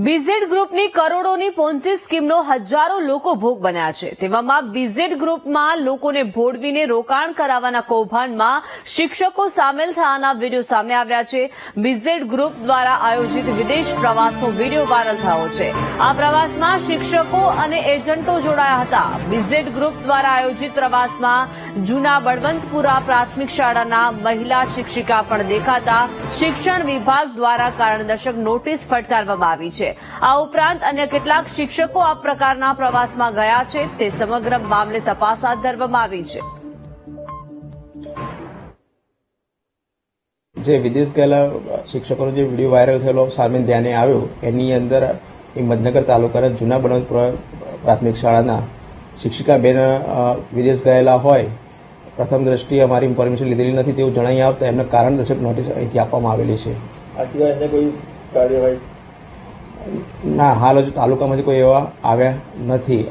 BZ ગ્રુપની કરોડોની Ponzi સ્કીમનો હજારો લોકો ભોગ બન્યા છે। તેવામાં બીઝેડ ગ્રુપમાં લોકોને ભોળવીને રોકાણ કરાવવાના કૌભાંડમાં શિક્ષકો સામેલ થયાના વિડીયો સામે આવ્યા છે। બીઝેડ ગ્રુપ દ્વારા આયોજિત વિદેશ પ્રવાસનો વિડીયો વાયરલ થયો છે। આ પ્રવાસમાં શિક્ષકો અને એજન્ટો જોડાયા હતા। બીઝેડ ગ્રુપ દ્વારા આયોજિત પ્રવાસમાં જૂના બળવંતપુરા પ્રાથમિક શાળાના મહિલા શિક્ષિકા પણ દેખાતા શિક્ષણ વિભાગ દ્વારા કારણદર્શક નોટિસ ફટકારવામાં આવી છે। આ ઉપરાંત અન્ય કેટલાક શિક્ષકો આ પ્રકારના પ્રવાસમાં ગયા છે તે સમગ્ર મામલે તપાસ હાથ ધરવામાં આવી છે। જે વિદેશ ગયેલા શિક્ષકોનો જે વિડીયો વાયરલ થયેલો સામે ધ્યાને આવ્યો એની અંદર હિંમતનગર તાલુકાના જૂના બળવંતપુરા પ્રાથમિક શાળાના શિક્ષિકા બેન વિદેશ ગયેલા હોય પ્રથમ દ્રષ્ટિએ અમારી પરમિશન લીધેલી નથી તેવું જણાઈ આવતા એમને કારણદર્શક નોટિસ અહીંથી આપવામાં આવેલી છે। આ સિવાય અન્ય કોઈ કાર્યવાહી ના હાલ હજુ તાલુકામાંથી કોઈ એવા આવ્યા નથી।